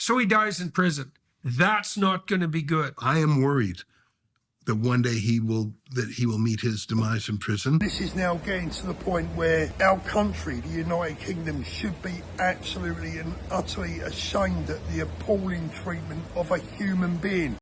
So he dies in prison. That's not going to be good. I am worried that one day he will meet his demise in prison. This is now getting to the point where our country, the United Kingdom, should be absolutely and utterly ashamed at the appalling treatment of a human being.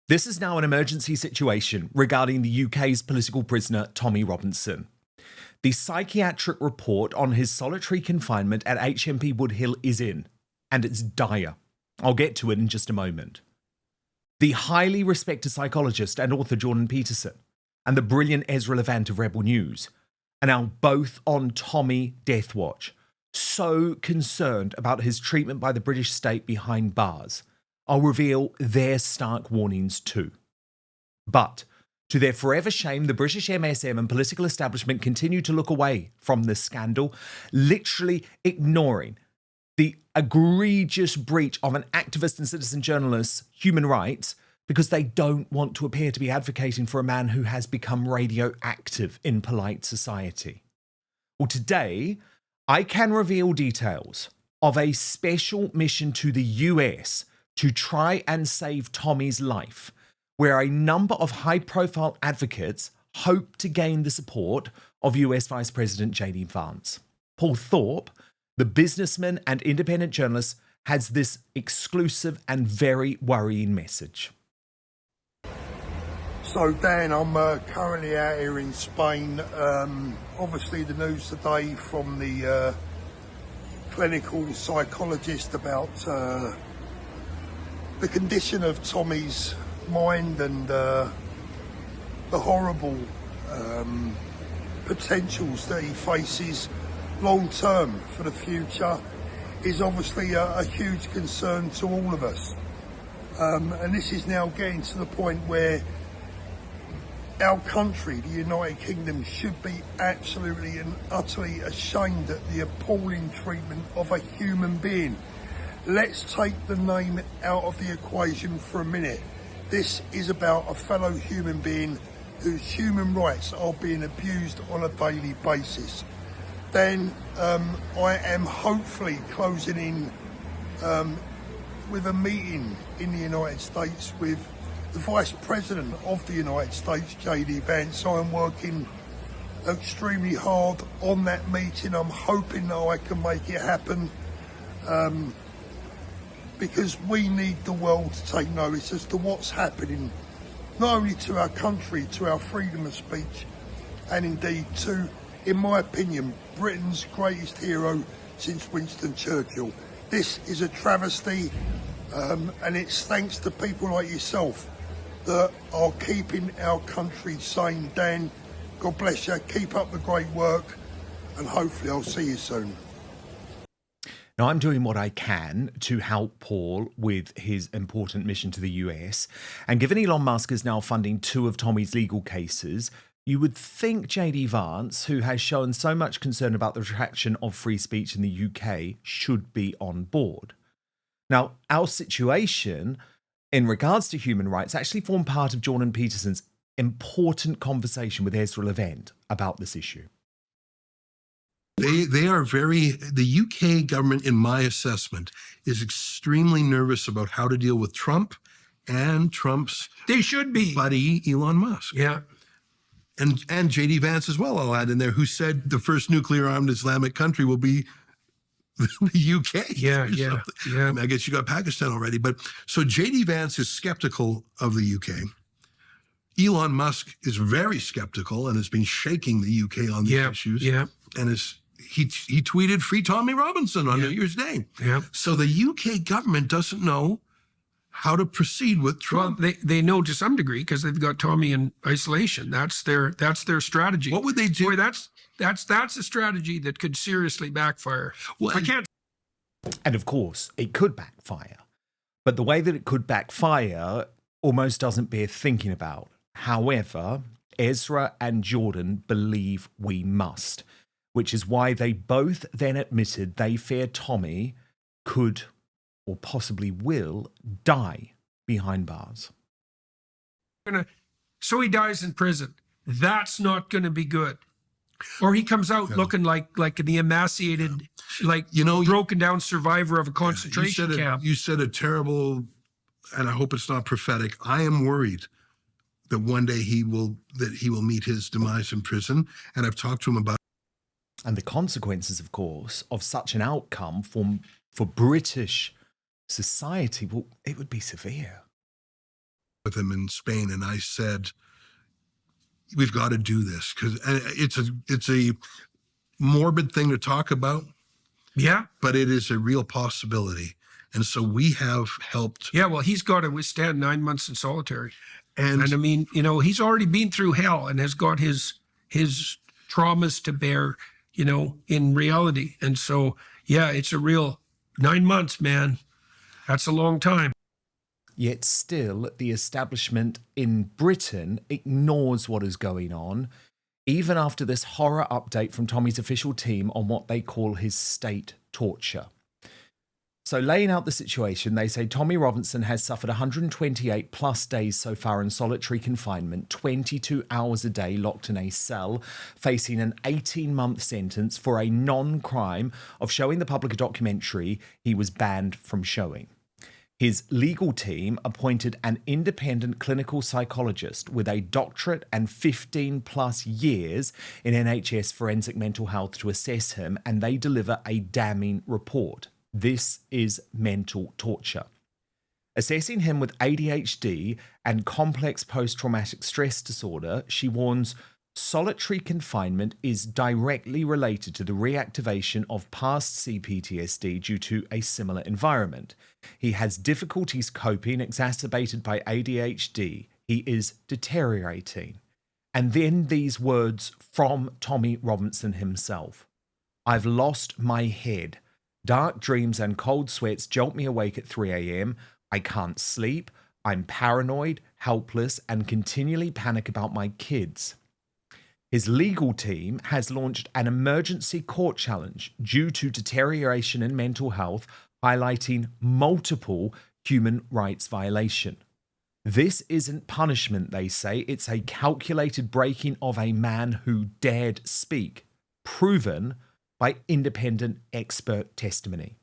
This is now an emergency situation regarding the UK's political prisoner Tommy Robinson. The psychiatric report on his solitary confinement at HMP Woodhill is in, and it's dire. I'll get to it in just a moment. The highly respected psychologist and author Jordan Peterson and the brilliant Ezra Levant of Rebel News are now both on Tommy death watch, so concerned about his treatment by the British state behind bars. I'll reveal their stark warnings too. But to their forever shame, the British MSM and political establishment continue to look away from this scandal, literally ignoring the egregious breach of an activist and citizen journalist's human rights because they don't want to appear to be advocating for a man who has become radioactive in polite society. Well, today, I can reveal details of a special mission to the US to try and save Tommy's life, where a number of high-profile advocates hope to gain the support of US Vice President JD Vance. Paul Thorpe, the businessman and independent journalist, has this exclusive and very worrying message. So, Dan, I'm currently out here in Spain. Obviously, the news today from the clinical psychologist about the condition of Tommy's mind and the horrible potentials that he faces long term for the future is obviously a huge concern to all of us. And this is now getting to the point where our country, the United Kingdom, should be absolutely and utterly ashamed at the appalling treatment of a human being. Let's take the name out of the equation for a minute. This is about a fellow human being whose human rights are being abused on a daily basis. Then I am hopefully closing in with a meeting in the United States with the Vice President of the United States, JD Vance. I am working extremely hard on that meeting. I'm hoping that I can make it happen. Because we need the world to take notice as to what's happening, not only to our country, to our freedom of speech, and indeed to, in my opinion, Britain's greatest hero since Winston Churchill. This is a travesty, and it's thanks to people like yourself that are keeping our country sane. Dan, God bless you, keep up the great work, and hopefully I'll see you soon. Now, I'm doing what I can to help Paul with his important mission to the US. And given Elon Musk is now funding 2 of Tommy's legal cases, you would think JD Vance, who has shown so much concern about the retraction of free speech in the UK, should be on board. Now, our situation in regards to human rights actually formed part of Jordan Peterson's important conversation with Ezra Levant about this issue. The UK government, in my assessment, is extremely nervous about how to deal with Trump and Trump's They should be. buddy, Elon Musk. Yeah. And JD Vance as well, I'll add in there, who said the first nuclear-armed Islamic country will be the UK. Yeah. I mean, I guess you got Pakistan already. But so JD Vance is skeptical of the UK. Elon Musk is very skeptical and has been shaking the UK on these issues. Yeah. And he tweeted "Free Tommy Robinson" on New Year's Day. Yeah. So the UK government doesn't know how to proceed with Trump. Well, they know to some degree because they've got Tommy in isolation. That's their strategy. What would they do? Boy, that's a strategy that could seriously backfire. Well, I can't. And of course, it could backfire. But the way that it could backfire almost doesn't bear thinking about. However, Ezra and Jordan believe we must, which is why they both then admitted they fear Tommy could or possibly will die behind bars. So he dies in prison. That's not going to be good. Or he comes out looking like the emaciated, broken down survivor of a concentration camp. You said a terrible, and I hope it's not prophetic. I am worried that one day he will meet his demise in prison, and I've talked to him about. And the consequences, of course, of such an outcome for British society, well, it would be severe. With him in Spain, and I said, we've got to do this because it's a morbid thing to talk about. Yeah, but it is a real possibility, and so we have helped. Yeah, well, he's got to withstand 9 months in solitary, and I mean, he's already been through hell and has got his traumas to bear, in reality, and so yeah, it's a real 9 months, man. That's a long time. Yet still, the establishment in Britain ignores what is going on, even after this horror update from Tommy's official team on what they call his state torture. So laying out the situation, they say Tommy Robinson has suffered 128 plus days so far in solitary confinement, 22 hours a day locked in a cell, facing an 18-month sentence for a non-crime of showing the public a documentary he was banned from showing. His legal team appointed an independent clinical psychologist with a doctorate and 15 plus years in NHS forensic mental health to assess him, and they deliver a damning report. This is mental torture. Assessing him with ADHD and complex post-traumatic stress disorder, she warns solitary confinement is directly related to the reactivation of past CPTSD due to a similar environment. He has difficulties coping, exacerbated by ADHD. He is deteriorating. And then these words from Tommy Robinson himself. I've lost my head. Dark dreams and cold sweats jolt me awake at 3 a.m. I can't sleep. I'm paranoid, helpless, and continually panic about my kids. His legal team has launched an emergency court challenge due to deterioration in mental health, highlighting multiple human rights violations. This isn't punishment, they say. It's a calculated breaking of a man who dared speak, proven by independent expert testimony.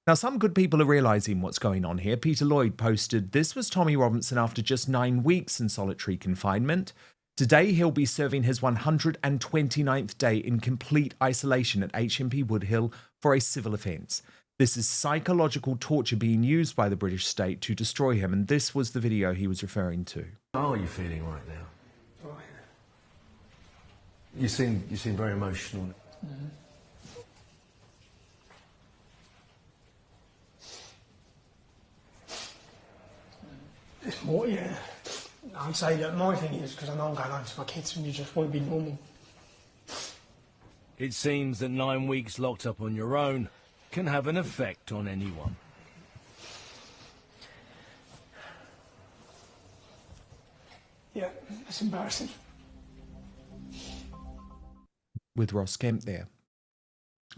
Now, some good people are realizing what's going on here. Peter Lloyd posted, this was Tommy Robinson after just 9 weeks in solitary confinement. Today, he'll be serving his 129th day in complete isolation at HMP Woodhill for a civil offence. This is psychological torture being used by the British state to destroy him, and this was the video he was referring to. How are you feeling right now? Right. You seem very emotional. Mm-hmm. It's more, yeah. I'd say that my thing is because I know I'm going home to my kids and you just want to be normal. It seems that 9 weeks locked up on your own can have an effect on anyone. Yeah, it's embarrassing. With Ross Kemp there.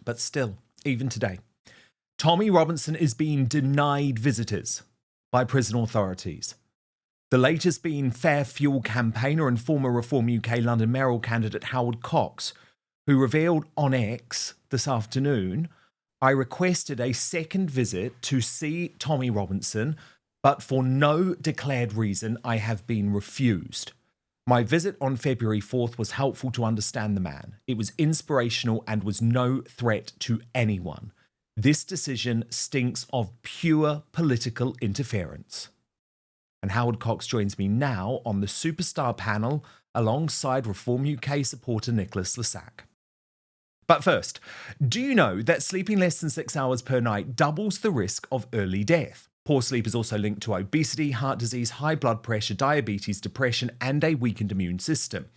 But still, even today, Tommy Robinson is being denied visitors by prison authorities. The latest being Fair Fuel campaigner and former Reform UK London mayoral candidate Howard Cox, who revealed on X this afternoon, I requested a second visit to see Tommy Robinson, but for no declared reason I have been refused. My visit on February 4th was helpful to understand the man. It was inspirational and was no threat to anyone. This decision stinks of pure political interference. And Howard Cox joins me now on the Superstar panel alongside Reform UK supporter Nicholas Lissack. But first, do you know that sleeping less than 6 hours per night doubles the risk of early death? Poor sleep is also linked to obesity, heart disease, high blood pressure, diabetes, depression, and a weakened immune system.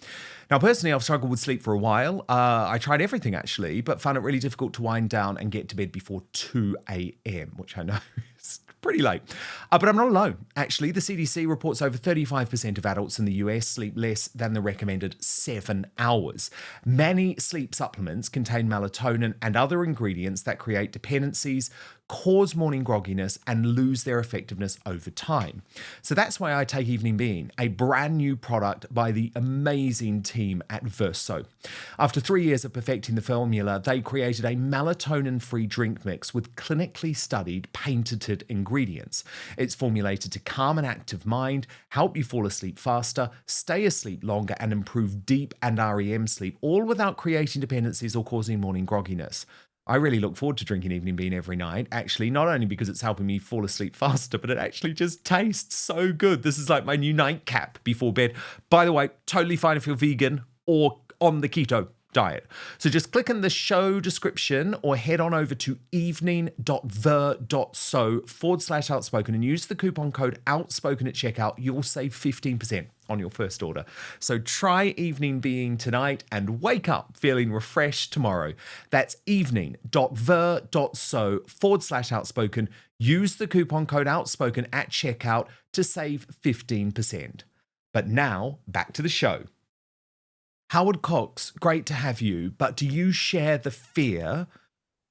Now, personally, I've struggled with sleep for a while. I tried everything, actually, but found it really difficult to wind down and get to bed before 2 a.m., which I know is pretty late. But I'm not alone. Actually, the CDC reports over 35% of adults in the US sleep less than the recommended 7 hours. Many sleep supplements contain melatonin and other ingredients that create dependencies, cause morning grogginess, and lose their effectiveness over time. So that's why I take Evening Bean, a brand new product by the amazing team at Verso. After 3 years of perfecting the formula, they created a melatonin-free drink mix with clinically studied, patented ingredients. It's formulated to calm an active mind, help you fall asleep faster, stay asleep longer, and improve deep and REM sleep, all without creating dependencies or causing morning grogginess. I really look forward to drinking Evening Bean every night, actually, not only because it's helping me fall asleep faster, but it actually just tastes so good. This is like my new nightcap before bed. By the way, totally fine if you're vegan or on the keto diet. So just click in the show description or head on over to evening.ver.so/outspoken and use the coupon code outspoken at checkout. You'll save 15% on your first order. So try Evening Bean tonight and wake up feeling refreshed tomorrow. That's evening.ver.so/outspoken. Use the coupon code outspoken at checkout to save 15%. But now back to the show. Howard Cox, great to have you, but do you share the fear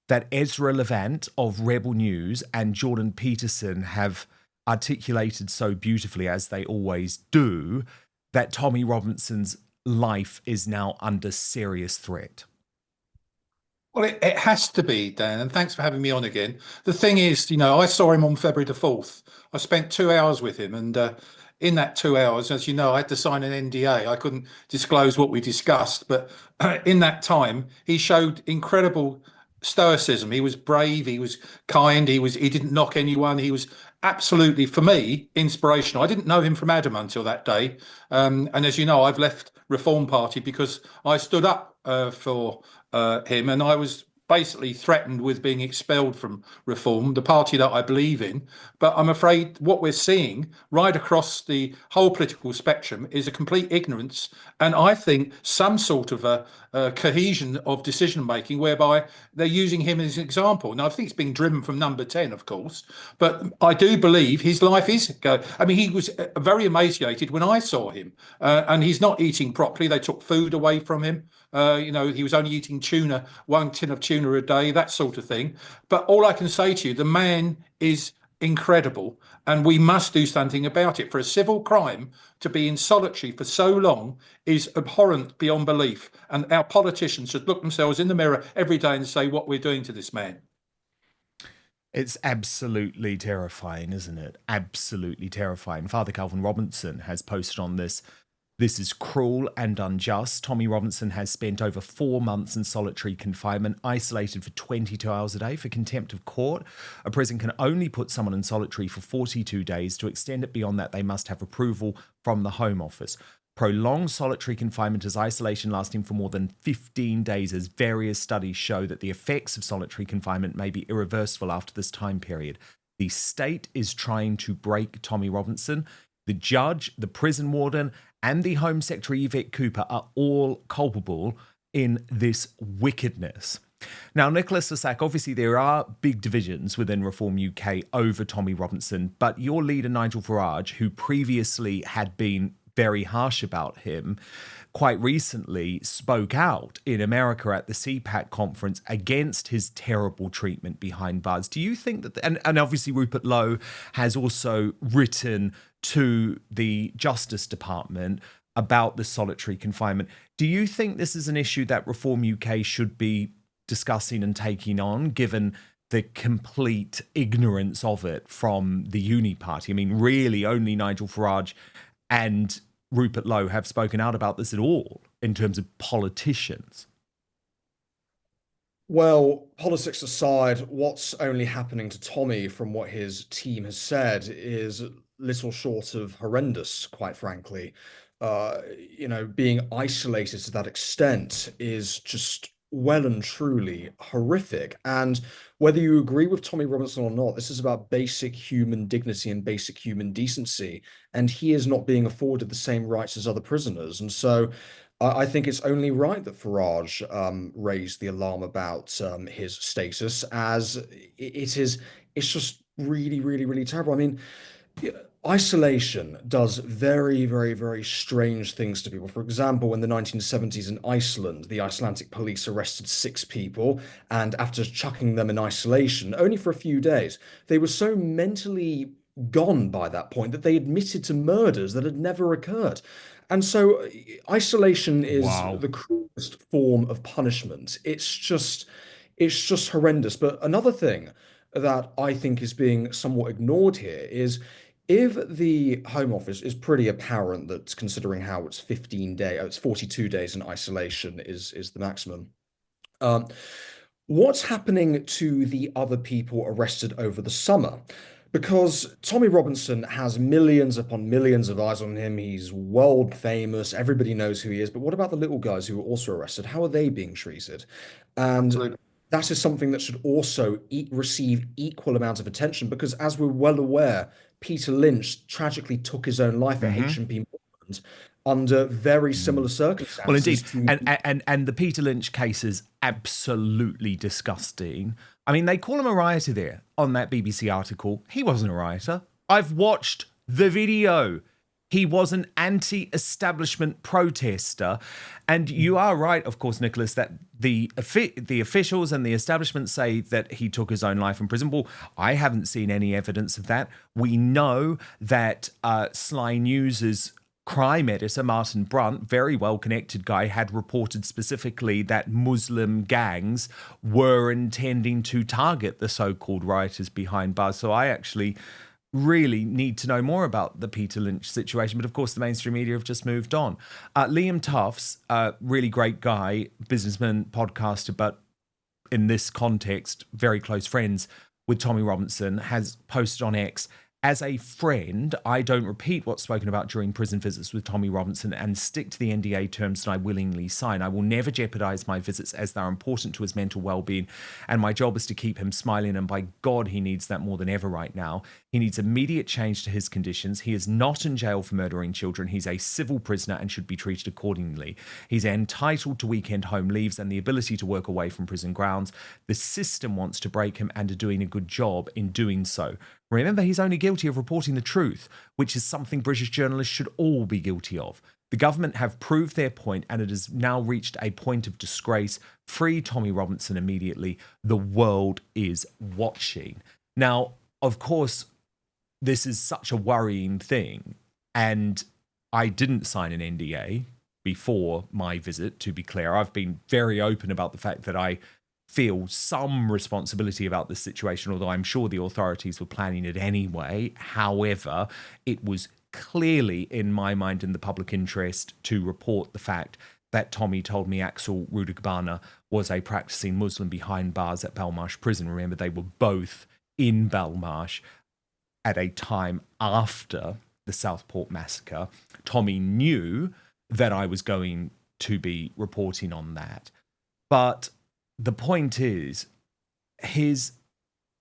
that Ezra Levant of Rebel News and Jordan Peterson have articulated so beautifully, as they always do, that Tommy Robinson's life is now under serious threat? Well, it has to be, Dan, and thanks for having me on again. The thing is, I saw him on February the 4th. I spent 2 hours with him, and in that 2 hours, as you know, I had to sign an NDA. I couldn't disclose what we discussed, but in that time, he showed incredible stoicism. He was brave, he was kind, he didn't knock anyone. He was absolutely, for me, inspirational. I didn't know him from Adam until that day. And as you know, I've left Reform Party because I stood up for him, and I was basically threatened with being expelled from Reform, the party that I believe in. But I'm afraid what we're seeing right across the whole political spectrum is a complete ignorance, and I think some sort of a cohesion of decision making whereby they're using him as an example. Now, I think it's being driven from number 10, of course, but I do believe his life is he was very emaciated when I saw him, and he's not eating properly. They took food away from him. He was only eating tuna, 1 tin of tuna a day, that sort of thing. But all I can say to you, the man is incredible, and we must do something about it. For a civil crime to be in solitary for so long is abhorrent beyond belief. And our politicians should look themselves in the mirror every day and say what we're doing to this man. It's absolutely terrifying, isn't it? Absolutely terrifying. Father Calvin Robinson has posted on this. This is cruel and unjust. Tommy Robinson has spent over 4 months in solitary confinement, isolated for 22 hours a day for contempt of court. A prison can only put someone in solitary for 42 days. To extend it beyond that, they must have approval from the Home Office. Prolonged solitary confinement is isolation lasting for more than 15 days, as various studies show that the effects of solitary confinement may be irreversible after this time period. The state is trying to break Tommy Robinson. The judge, the prison warden, and the Home Secretary Yvette Cooper are all culpable in this wickedness. Now, Nicholas Lissack, obviously there are big divisions within Reform UK over Tommy Robinson, but your leader, Nigel Farage, who previously had been very harsh about him, quite recently spoke out in America at the CPAC conference against his terrible treatment behind bars. Do you think that, and obviously Rupert Lowe has also written to the Justice Department about the solitary confinement. Do you think this is an issue that Reform UK should be discussing and taking on, given the complete ignorance of it from the Uni Party? I mean, really only Nigel Farage and Rupert Lowe have spoken out about this at all in terms of politicians. Well, politics aside, what's only happening to Tommy, from what his team has said, is little short of horrendous, quite frankly. Being isolated to that extent is just well and truly horrific. And whether you agree with Tommy Robinson or not, this is about basic human dignity and basic human decency. And he is not being afforded the same rights as other prisoners. And so I think it's only right that Farage raised the alarm about his status, as it's just really, really, really terrible. I mean, Isolation does very, very, very strange things to people. For example, in the 1970s in Iceland, the Icelandic police arrested 6 people, and after chucking them in isolation, only for a few days, they were so mentally gone by that point that they admitted to murders that had never occurred. And so isolation is Wow. the cruelest form of punishment. It's just horrendous. But another thing that I think is being somewhat ignored here is if the Home Office is pretty apparent that considering how it's 42 days in isolation is the maximum. Um, what's happening to the other people arrested over the summer? Because Tommy Robinson has millions upon millions of eyes on him. He's world famous. Everybody knows who he is. But what about the little guys who were also arrested? How are they being treated? And Absolutely. that is something that should also receive equal amount of attention because, as we're well aware, Peter Lynch tragically took his own life at HMP Woodhill under very similar circumstances. Well, indeed, to- and the Peter Lynch case is absolutely disgusting. I mean, they call him a rioter there on that BBC article. He wasn't a rioter. I've watched the video. He was an anti-establishment protester. And you are right, of course, Nicholas, that the officials and the establishment say that he took his own life in prison. Well, I haven't seen any evidence of that. We know that Sly News's crime editor, Martin Brunt, very well-connected guy, had reported specifically that Muslim gangs were intending to target the so-called rioters behind bars. So I actually really need to know more about the Peter Lynch situation. But of course, the mainstream media have just moved on. Liam Tufts, really great guy, businessman, podcaster, but in this context, very close friends with Tommy Robinson, has posted on X, as a friend, I don't repeat what's spoken about during prison visits with Tommy Robinson and stick to the NDA terms that I willingly sign. I will never jeopardize my visits as they're important to his mental well-being, and my job is to keep him smiling, and by God, he needs that more than ever right now. He needs immediate change to his conditions. He is not in jail for murdering children. He's a civil prisoner and should be treated accordingly. He's entitled to weekend home leaves and the ability to work away from prison grounds. The system wants to break him and are doing a good job in doing so. Remember, he's only guilty of reporting the truth, which is something British journalists should all be guilty of. The government have proved their point, and it has now reached a point of disgrace. Free Tommy Robinson immediately. The world is watching. Now, of course, this is such a worrying thing, and I didn't sign an NDA before my visit, to be clear. I've been very open about the fact that I feel some responsibility about this situation, although I'm sure the authorities were planning it anyway. However, it was clearly in my mind in the public interest to report the fact that Tommy told me Axel Rudagabana was a practicing Muslim behind bars at Belmarsh prison. Remember, they were both in Belmarsh at a time after the Southport massacre. Tommy knew that I was going to be reporting on that. But the point is, his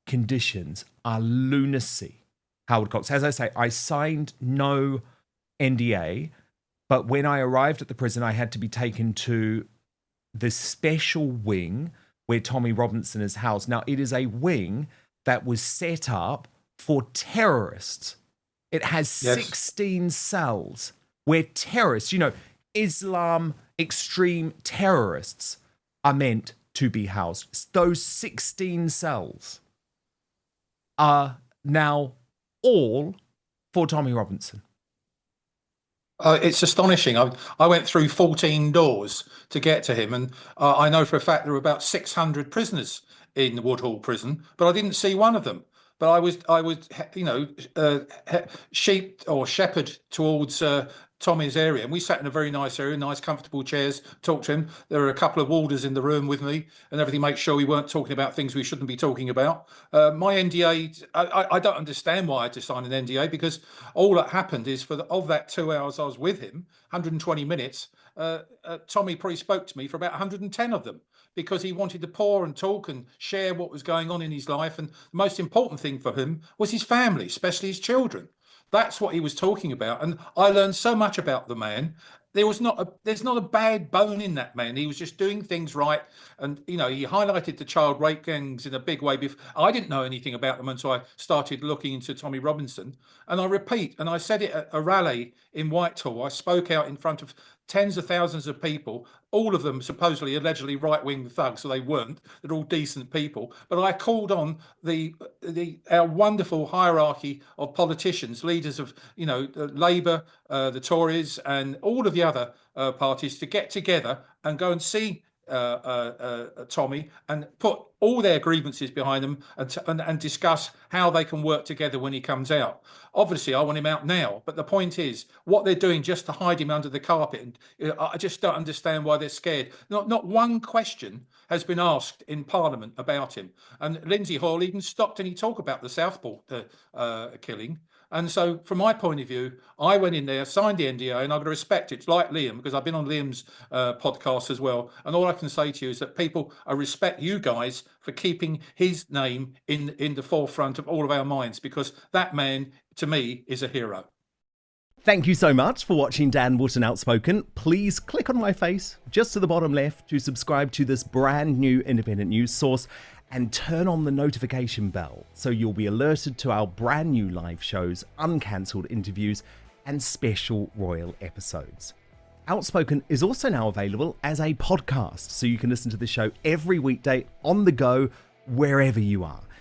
conditions are lunacy, Howard Cox. As I say, I signed no NDA, but when I arrived at the prison, I had to be taken to the special wing where Tommy Robinson is housed. Now, it is a wing that was set up for terrorists. It has 16 cells where terrorists, Islam extreme terrorists are meant to be housed. Those 16 cells are now all for Tommy Robinson. It's astonishing. I went through 14 doors to get to him, and I know for a fact there were about 600 prisoners in the Woodhall prison, but I didn't see one of them. But I was, sheep or shepherd towards Tommy's area, and we sat in a very nice area, nice comfortable chairs, talked to him. There were a couple of warders in the room with me and everything, make sure we weren't talking about things we shouldn't be talking about. My NDA, I don't understand why I had to sign an NDA, because all that happened is of that 2 hours I was with him, 120 minutes, Tommy probably spoke to me for about 110 of them, because he wanted to pour and talk and share what was going on in his life. And the most important thing for him was his family, especially his children. That's what he was talking about. And I learned so much about the man. There's not a bad bone in that man. He was just doing things right. And, he highlighted the child rape gangs in a big way. I didn't know anything about them until I started looking into Tommy Robinson. And I repeat, and I said it at a rally in Whitehall. I spoke out in front of tens of thousands of people, all of them supposedly allegedly right-wing thugs, so they weren't. They're all decent people. But I called on our wonderful hierarchy of politicians, leaders of Labour, the Tories, and all of the other parties to get together and go and see Tommy and put all their grievances behind them and discuss how they can work together when he comes out. Obviously, I want him out now, but the point is what they're doing just to hide him under the carpet. And I just don't understand why they're scared. Not one question has been asked in Parliament about him. And Lindsay Hoyle even stopped any talk about the Southport killing. And so, from my point of view, I went in there, signed the NDA, and I've got to respect it. It's like Liam, because I've been on Liam's podcast as well. And all I can say to you is that I respect you guys for keeping his name in the forefront of all of our minds, because that man, to me, is a hero. Thank you so much for watching Dan Wootton Outspoken. Please click on my face just to the bottom left to subscribe to this brand new independent news source and turn on the notification bell so you'll be alerted to our brand new live shows, uncancelled interviews, and special royal episodes. Outspoken is also now available as a podcast, so you can listen to the show every weekday on the go, wherever you are.